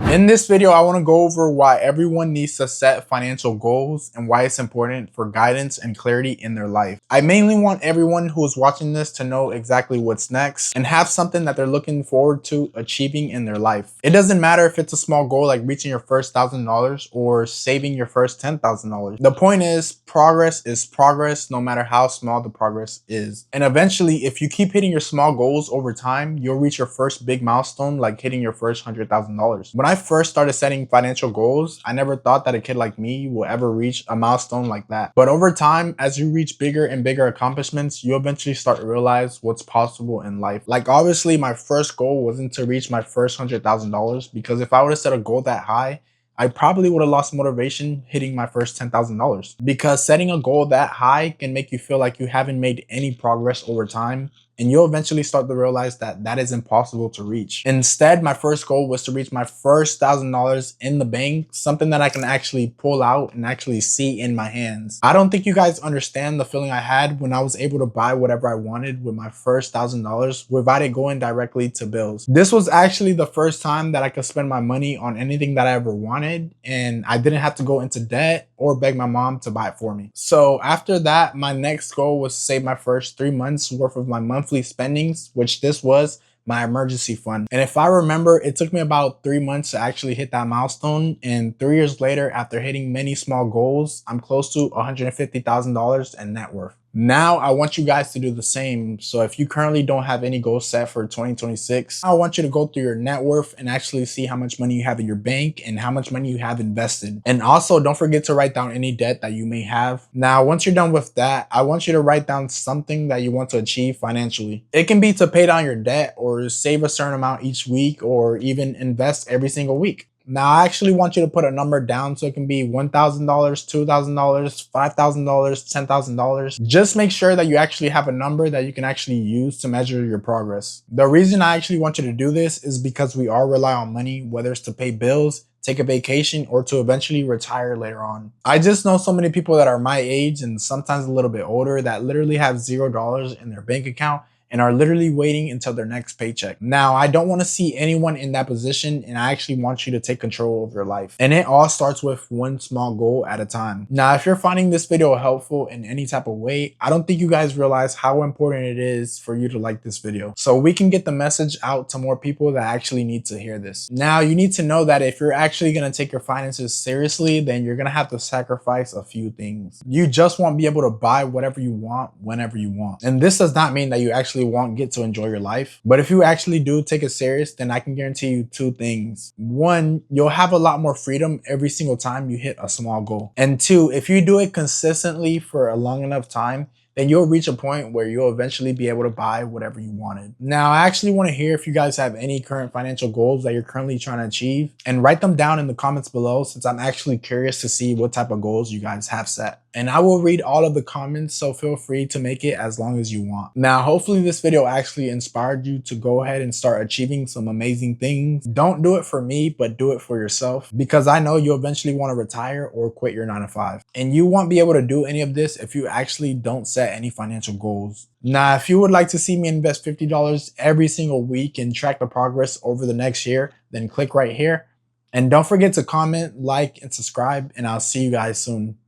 In this video, I want to go over why everyone needs to set financial goals and why it's important for guidance and clarity in their life. I mainly want everyone who is watching this to know exactly what's next and have something that they're looking forward to achieving in their life. It doesn't matter if it's a small goal like reaching your first $1,000 or saving your first $10,000. The point is progress no matter how small the progress is. And eventually, if you keep hitting your small goals over time, you'll reach your first big milestone like hitting your first $100,000. When I first started setting financial goals, I never thought that a kid like me will ever reach a milestone like that. But over time, as you reach bigger and bigger accomplishments, you eventually start to realize what's possible in life. Like obviously, my first goal wasn't to reach my first $100,000 because if I would have set a goal that high, I probably would have lost motivation hitting my first $10,000 because setting a goal that high can make you feel like you haven't made any progress over time. And you'll eventually start to realize that that is impossible to reach. Instead, my first goal was to reach my first $1,000 in the bank, something that I can actually pull out and actually see in my hands. I don't think you guys understand the feeling I had when I was able to buy whatever I wanted with my first $1,000 without it going directly to bills. This was actually the first time that I could spend my money on anything that I ever wanted, and I didn't have to go into debt or beg my mom to buy it for me. So after that, my next goal was to save my first 3 months worth of my monthly spendings, which this was my emergency fund. And if I remember, it took me about 3 months to actually hit that milestone. And 3 years later, after hitting many small goals, I'm close to $150,000 in net worth. Now I want you guys to do the same. So if you currently don't have any goals set for 2026, I want you to go through your net worth and actually see how much money you have in your bank and how much money you have invested. And also don't forget to write down any debt that you may have. Now, once you're done with that, I want you to write down something that you want to achieve financially. It can be to pay down your debt or save a certain amount each week or even invest every single week. Now, I actually want you to put a number down so it can be $1,000, $2,000, $5,000, $10,000. Just make sure that you actually have a number that you can actually use to measure your progress. The reason I actually want you to do this is because we all rely on money, whether it's to pay bills, take a vacation, or to eventually retire later on. I just know so many people that are my age and sometimes a little bit older that literally have $0 in their bank account and are literally waiting until their next paycheck. Now, I don't want to see anyone in that position, and I actually want you to take control of your life. And it all starts with one small goal at a time. Now, if you're finding this video helpful in any type of way, I don't think you guys realize how important it is for you to like this video so we can get the message out to more people that actually need to hear this. Now, you need to know that if you're actually going to take your finances seriously, then you're going to have to sacrifice a few things. You just won't be able to buy whatever you want whenever you want. And this does not mean that you actually won't get to enjoy your life. But if you actually do take it serious, then I can guarantee you 2 things. 1, you'll have a lot more freedom every single time you hit a small goal. And 2, if you do it consistently for a long enough time, then you'll reach a point where you'll eventually be able to buy whatever you wanted. Now, I actually want to hear if you guys have any current financial goals that you're currently trying to achieve, and write them down in the comments below since I'm actually curious to see what type of goals you guys have set. And I will read all of the comments, so feel free to make it as long as you want. Now, hopefully this video actually inspired you to go ahead and start achieving some amazing things. Don't do it for me, but do it for yourself, because I know you eventually want to retire or quit your 9 to 5. And you won't be able to do any of this if you actually don't set any financial goals. Now, if you would like to see me invest $50 every single week and track the progress over the next year, then click right here. And don't forget to comment, like, and subscribe, and I'll see you guys soon.